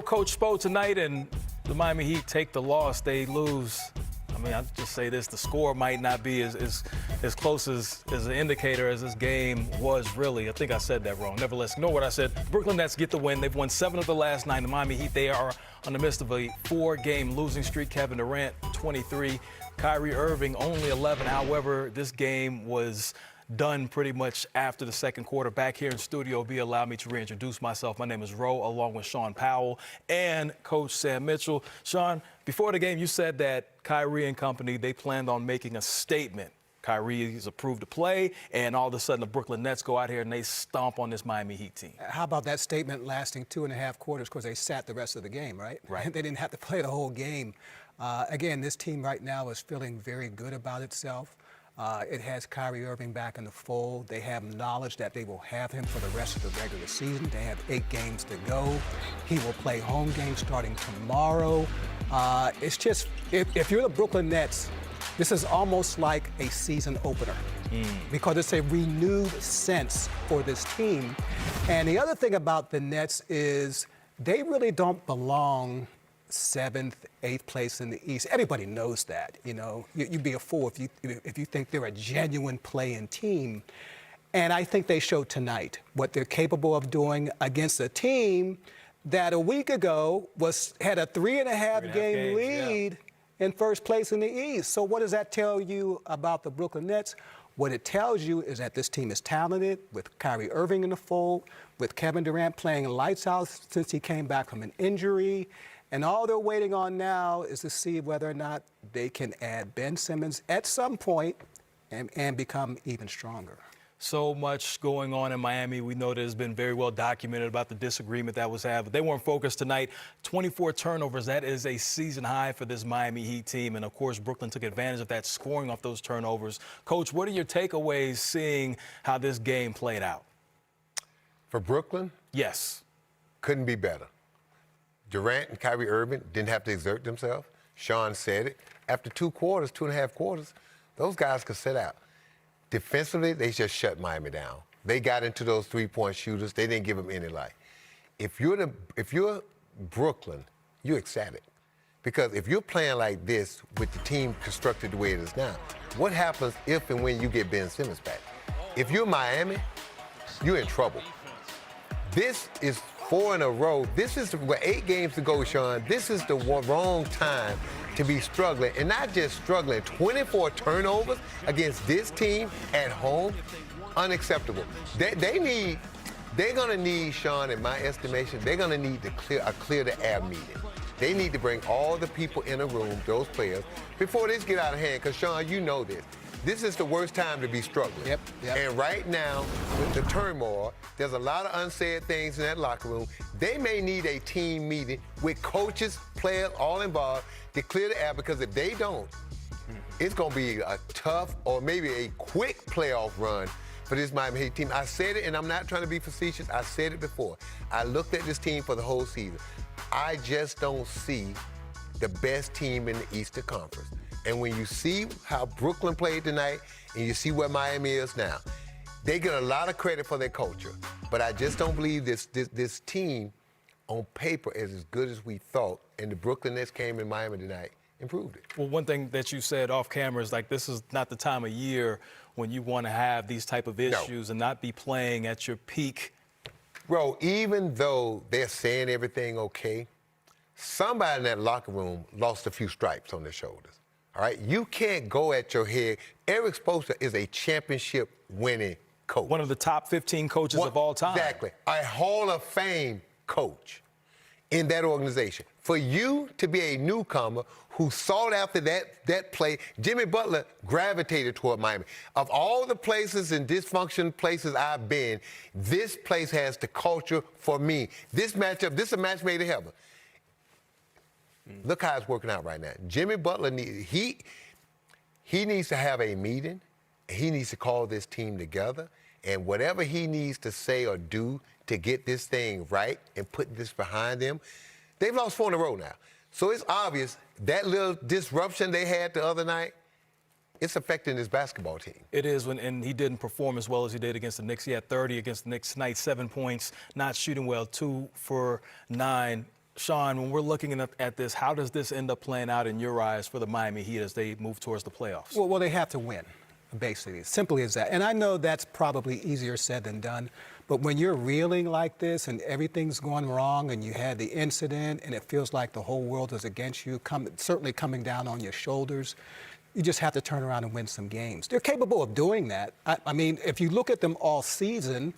Coach Spo tonight, and the Miami Heat take the loss. They lose. I mean, I'll just say this, the score might not be as close as an indicator as this game was really. I think I said that wrong. Nevertheless, ignore what I said. Brooklyn Nets get the win. They've won 7 of the last 9. The Miami Heat, they are in the midst of a 4-game losing streak. Kevin Durant, 23. Kyrie Irving, only 11. However, this game was done pretty much after the second quarter. Back here in studio, allow me to reintroduce myself. My name is Ro, along with Sean Powell and Coach Sam Mitchell. Sean, before the game, you said that Kyrie and company, they planned on making a statement. Kyrie is approved to play, and all of a sudden the Brooklyn Nets go out here and they stomp on this Miami Heat team. How about that statement lasting 2.5 quarters because they sat the rest of the game, right? Right. They didn't have to play the whole game. Again, this team right now is feeling very good about itself. It has Kyrie Irving back in the fold. They have knowledge that they will have him for the rest of the regular season. They have 8 games to go. He will play home games starting tomorrow. It's just, if you're the Brooklyn Nets, this is almost like a season opener because it's a renewed sense for this team. And the other thing about the Nets is they really don't belong 7th, 8th place in the East. Everybody knows that. You know, you'd be a fool if you think they're a genuine play-in team. And I think they showed tonight what they're capable of doing against a team that a week ago had a 3.5 game lead in first place in the East. So what does that tell you about the Brooklyn Nets? What it tells you is that this team is talented, with Kyrie Irving in the fold, with Kevin Durant playing lights out since he came back from an injury. And all they're waiting on now is to see whether or not they can add Ben Simmons at some point and become even stronger. So much going on in Miami. We know that it's been very well documented about the disagreement that was had, but they weren't focused tonight. 24 turnovers, that is a season high for this Miami Heat team. And of course, Brooklyn took advantage of that, scoring off those turnovers. Coach, what are your takeaways seeing how this game played out? For Brooklyn? Yes. Couldn't be better. Durant and Kyrie Irving didn't have to exert themselves. Sean said it. After 2.5 quarters, those guys could sit out. Defensively, they just shut Miami down. They got into those three-point shooters. They didn't give them any light. If you're Brooklyn, you're ecstatic. Because if you're playing like this with the team constructed the way it is now, what happens if and when you get Ben Simmons back? If you're Miami, you're in trouble. This is 4 in a row. This is 8 games to go, Sean. This is the wrong time to be struggling, and not just struggling. 24 turnovers against this team at home, unacceptable. They're gonna need, Sean, in my estimation, they're gonna need to clear the air meeting. They need to bring all the people in a room, those players, before this get out of hand. Because Sean, you know this. This is the worst time to be struggling. Yep. And right now, with the turmoil, there's a lot of unsaid things in that locker room. They may need a team meeting with coaches, players, all involved to clear the air, because if they don't, it's going to be a tough or maybe a quick playoff run for this Miami Heat team. I said it, and I'm not trying to be facetious. I said it before. I looked at this team for the whole season. I just don't see the best team in the Eastern Conference. And when you see how Brooklyn played tonight and you see where Miami is now, they get a lot of credit for their culture. But I just don't believe this team on paper is as good as we thought. And the Brooklyn Nets came in Miami tonight and proved it. Well, one thing that you said off camera is like, this is not the time of year when you want to have these type of issues and not be playing at your peak. Bro, even though they're saying everything okay, somebody in that locker room lost a few stripes on their shoulders. All right, you can't go at your head. Eric Spoelstra is a championship-winning coach. One of the top 15 coaches of all time. Exactly. A Hall of Fame coach in that organization. For you to be a newcomer who sought after that play, Jimmy Butler gravitated toward Miami. Of all the places and dysfunction places I've been, this place has the culture for me. This matchup, this is a match made in heaven. Look how it's working out right now. Jimmy Butler, he needs to have a meeting. He needs to call this team together. And whatever he needs to say or do to get this thing right and put this behind them, they've lost 4 in a row now. So it's obvious that little disruption they had the other night, it's affecting his basketball team. It is, and he didn't perform as well as he did against the Knicks. He had 30 against the Knicks tonight, 7 points, not shooting well, 2 for 9. Sean, when we're looking at this, how does this end up playing out in your eyes for the Miami Heat as they move towards the playoffs? Well, they have to win, basically. Simply as that. And I know that's probably easier said than done, but when you're reeling like this and everything's going wrong and you had the incident and it feels like the whole world is against you, certainly coming down on your shoulders, you just have to turn around and win some games. They're capable of doing that. I mean, if you look at them all season,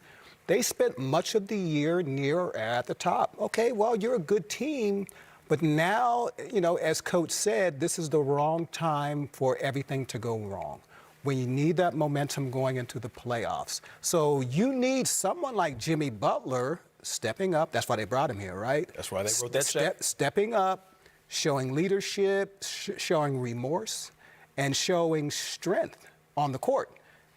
they spent much of the year near or at the top. Okay, well, you're a good team, but now, you know, as Coach said, this is the wrong time for everything to go wrong, when you need that momentum going into the playoffs. So you need someone like Jimmy Butler stepping up. That's why they brought him here, right? That's why they wrote that check. Stepping up, showing leadership, showing remorse, and showing strength on the court.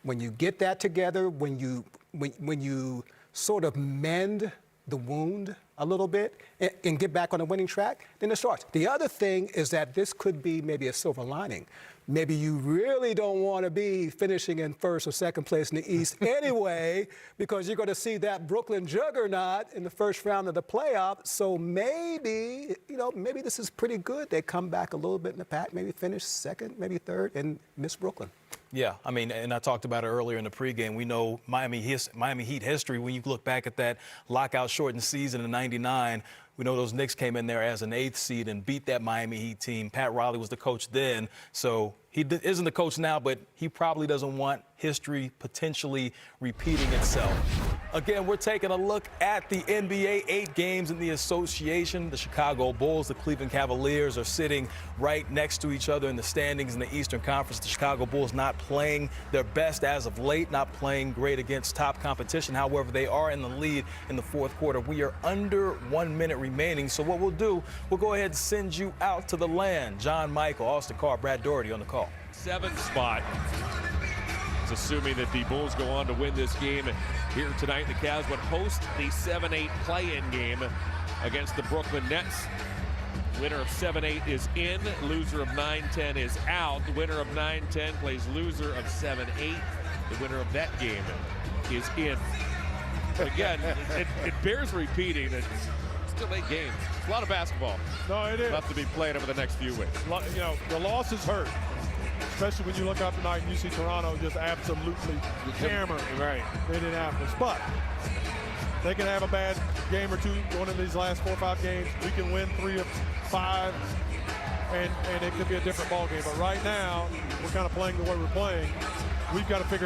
When you get that together, when you sort of mend the wound a little bit and get back on the winning track, then it starts. The other thing is that this could be maybe a silver lining. Maybe you really don't want to be finishing in first or second place in the East anyway, because you're going to see that Brooklyn juggernaut in the first round of the playoffs. So maybe, you know, maybe this is pretty good. They come back a little bit in the pack, maybe finish second, maybe third, and miss Brooklyn. Yeah, I mean, and I talked about it earlier in the pregame. We know Miami Heat history. When you look back at that lockout-shortened season in '99, we know those Knicks came in there as an 8th seed and beat that Miami Heat team. Pat Riley was the coach then, so he isn't the coach now, but he probably doesn't want history potentially repeating itself. Again, we're taking a look at the NBA, 8 games in the association. The Chicago Bulls, the Cleveland Cavaliers are sitting right next to each other in the standings in the Eastern Conference. The Chicago Bulls not playing their best as of late, not playing great against top competition. However, they are in the lead in the fourth quarter. We are under 1 minute remaining, so what we'll do, we'll go ahead and send you out to the land. John Michael, Austin Carr, Brad Doherty on the call. 7th spot. It's assuming that the Bulls go on to win this game here tonight. The Cavs would host the 7-8 play-in game against the Brooklyn Nets. Winner of 7-8 is in. Loser of 9-10 is out. The winner of 9-10 plays loser of 7-8. The winner of that game is in. Again, it bears repeating that it's still 8 games. It's a lot of basketball. No, it is. Left to be played over the next few weeks. You know, the losses hurt, especially when you look out tonight and you see Toronto just absolutely hammer Indianapolis. But they can have a bad game or two going into these last 4 or 5 games. We can win 3 of 5, and it could be a different ball game. But right now, we're kind of playing the way we're playing. We've got to figure